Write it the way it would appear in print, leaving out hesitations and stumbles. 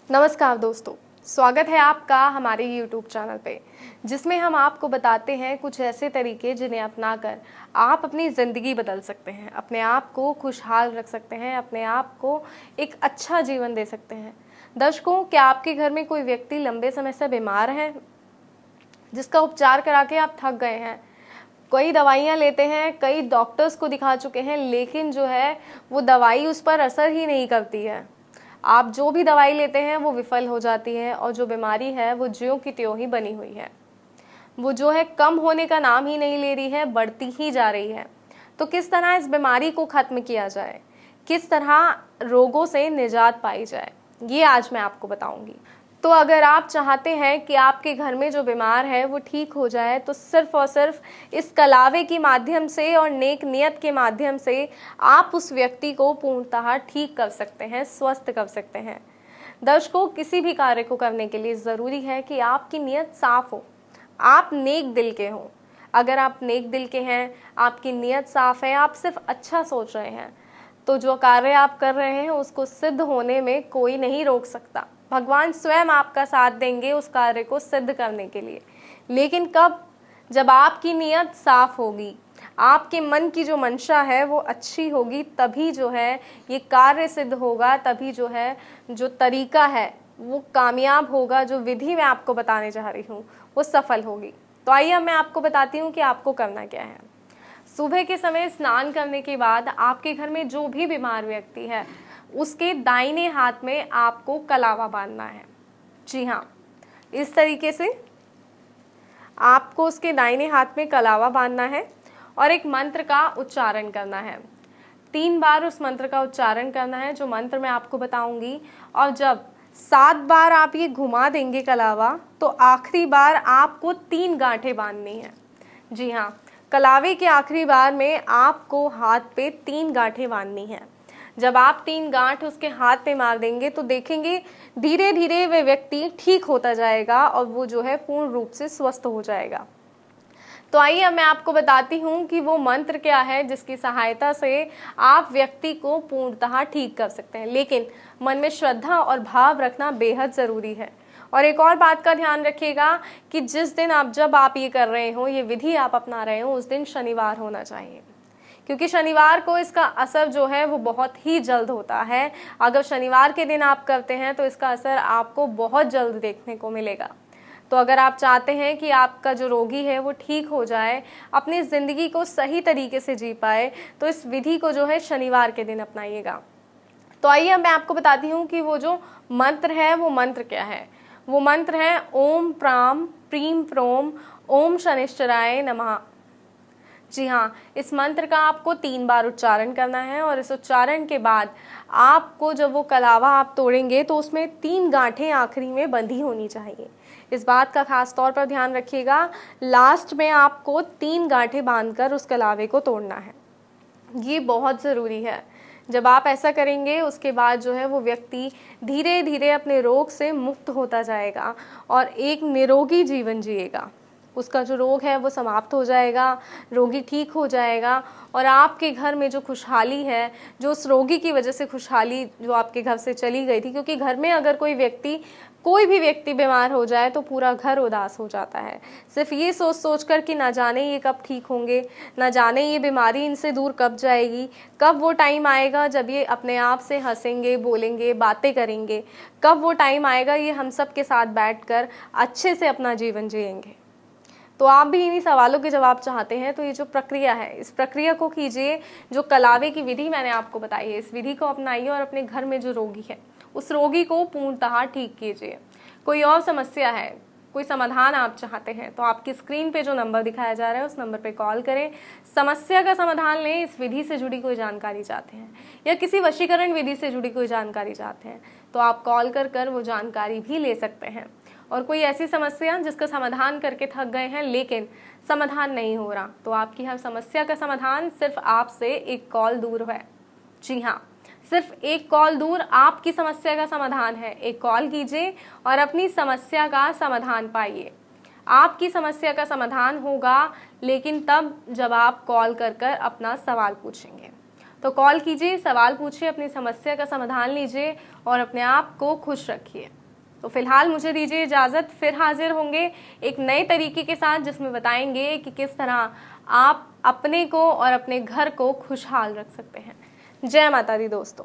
नमस्कार दोस्तों, स्वागत है आपका हमारे YouTube चैनल पे, जिसमें हम आपको बताते हैं कुछ ऐसे तरीके जिन्हें अपनाकर आप अपनी ज़िंदगी बदल सकते हैं, अपने आप को खुशहाल रख सकते हैं, अपने आप को एक अच्छा जीवन दे सकते हैं। दर्शकों, क्या आपके घर में कोई व्यक्ति लंबे समय से बीमार है, जिसका उपचार करा के आप थक गए हैं? कई दवाइयाँ लेते हैं, कई डॉक्टर्स को दिखा चुके हैं, लेकिन जो है वो दवाई उस पर असर ही नहीं करती है। आप जो भी दवाई लेते हैं वो विफल हो जाती है और जो बीमारी है वो ज्यों की त्यों ही बनी हुई है। वो जो है कम होने का नाम ही नहीं ले रही है, बढ़ती ही जा रही है। तो किस तरह इस बीमारी को खत्म किया जाए, किस तरह रोगों से निजात पाई जाए, ये आज मैं आपको बताऊंगी। तो अगर आप चाहते हैं कि आपके घर में जो बीमार है वो ठीक हो जाए, तो सिर्फ और सिर्फ इस कलावे के माध्यम से और नेक नियत के माध्यम से आप उस व्यक्ति को पूर्णतः ठीक कर सकते हैं, स्वस्थ कर सकते हैं। दर्शकों, किसी भी कार्य को करने के लिए ज़रूरी है कि आपकी नियत साफ हो, आप नेक दिल के हों। अगर आप नेक दिल के हैं, आपकी नियत साफ है, आप सिर्फ अच्छा सोच रहे हैं, तो जो कार्य आप कर रहे हैं उसको सिद्ध होने में कोई नहीं रोक सकता। भगवान स्वयं आपका साथ देंगे उस कार्य को सिद्ध करने के लिए। लेकिन कब? जब आपकी नियत साफ होगी, आपके मन की जो मंशा है वो अच्छी होगी, तभी जो है ये कार्य सिद्ध होगा, तभी जो है जो तरीका है वो कामयाब होगा, जो विधि मैं आपको बताने जा रही हूँ वो सफल होगी। तो आइए अब मैं आपको बताती हूँ कि आपको करना क्या है। सुबह के समय स्नान करने के बाद आपके घर में जो भी बीमार व्यक्ति है उसके दाहिने हाथ में आपको कलावा बांधना है। जी हाँ, इस तरीके से आपको उसके दाहिने हाथ में कलावा बांधना है और एक मंत्र का उच्चारण करना है। 3 बार उस मंत्र का उच्चारण करना है, जो मंत्र मैं आपको बताऊंगी। और जब 7 बार आप ये घुमा देंगे कलावा, तो आखिरी बार आपको 3 गांठें बांधनी है। जी हाँ, कलावे के आखिरी बार में आपको हाथ पे 3 गांठें बांधनी है। जब आप 3 गांठ उसके हाथ पे मार देंगे तो देखेंगे धीरे धीरे वह व्यक्ति ठीक होता जाएगा और वो जो है पूर्ण रूप से स्वस्थ हो जाएगा। तो आइए अब मैं आपको बताती हूँ कि वो मंत्र क्या है जिसकी सहायता से आप व्यक्ति को पूर्णतः ठीक कर सकते हैं। लेकिन मन में श्रद्धा और भाव रखना बेहद ज़रूरी है। और एक और बात का ध्यान रखिएगा कि जिस दिन जब आप ये कर रहे हो, ये विधि आप अपना रहे हो, उस दिन शनिवार होना चाहिए, क्योंकि शनिवार को इसका असर जो है वो बहुत ही जल्द होता है। अगर शनिवार के दिन आप करते हैं तो इसका असर आपको बहुत जल्द देखने को मिलेगा। तो अगर आप चाहते हैं कि आपका जो रोगी है वो ठीक हो जाए, अपनी ज़िंदगी को सही तरीके से जी पाए, तो इस विधि को जो है शनिवार के दिन अपनाइएगा। तो आइए अब मैं आपको बताती हूँ कि वो जो मंत्र है वो मंत्र क्या है। वो मंत्र है ओम प्राम प्रीम प्रोम ओम शनिश्चराय नमः। जी हाँ, इस मंत्र का आपको 3 बार उच्चारण करना है और इस उच्चारण के बाद आपको जब वो कलावा आप तोड़ेंगे तो उसमें 3 गांठें आखिरी में बंधी होनी चाहिए। इस बात का खास तौर पर ध्यान रखिएगा, लास्ट में आपको 3 गांठें बांधकर उस कलावे को तोड़ना है। ये बहुत ज़रूरी है। जब आप ऐसा करेंगे उसके बाद जो है वो व्यक्ति धीरे धीरे अपने रोग से मुक्त होता जाएगा और एक निरोगी जीवन जिएगा। उसका जो रोग है वो समाप्त हो जाएगा, रोगी ठीक हो जाएगा और आपके घर में जो खुशहाली है, जो उस रोगी की वजह से खुशहाली जो आपके घर से चली गई थी, क्योंकि घर में अगर कोई भी व्यक्ति बीमार हो जाए तो पूरा घर उदास हो जाता है, सिर्फ ये सोच सोच कर कि ना जाने ये कब ठीक होंगे, ना जाने ये बीमारी इनसे दूर कब जाएगी, कब वो टाइम आएगा जब ये अपने आप से हंसेंगे, बोलेंगे, बातें करेंगे, कब वो टाइम आएगा ये हम सब के साथ बैठकर अच्छे से अपना जीवन जिएंगे। तो आप भी इन्हीं सवालों के जवाब चाहते हैं तो ये जो प्रक्रिया है, इस प्रक्रिया को कीजिए। जो कलावे की विधि मैंने आपको बताई है, इस विधि को अपनाइए और अपने घर में जो रोगी है उस रोगी को पूर्णतः ठीक कीजिए। कोई और समस्या है, कोई समाधान आप चाहते हैं, तो आपकी स्क्रीन पे जो नंबर दिखाया जा रहा है उस नंबर पे कॉल करें। समस्या का समाधान लें। इस विधि से जुड़ी कोई जानकारी चाहते हैं या किसी वशीकरण विधि से जुड़ी कोई जानकारी चाहते हैं तो आप कॉल कर वो जानकारी भी ले सकते हैं। और कोई ऐसी समस्या जिसका समाधान करके थक गए हैं लेकिन समाधान नहीं हो रहा, तो आपकी हर समस्या का समाधान सिर्फ आपसे एक कॉल दूर है। जी हाँ, सिर्फ एक कॉल दूर आपकी समस्या का समाधान है। एक कॉल कीजिए और अपनी समस्या का समाधान पाइए। आपकी समस्या का समाधान होगा लेकिन तब जब आप कॉल कर अपना सवाल पूछेंगे। तो कॉल कीजिए, सवाल पूछिए, अपनी समस्या का समाधान लीजिए और अपने आप को खुश रखिए। तो फिलहाल मुझे दीजिए इजाज़त, फिर हाजिर होंगे एक नए तरीके के साथ जिसमें बताएंगे कि किस तरह आप अपने को और अपने घर को खुशहाल रख सकते हैं। जय माता दी दोस्तों।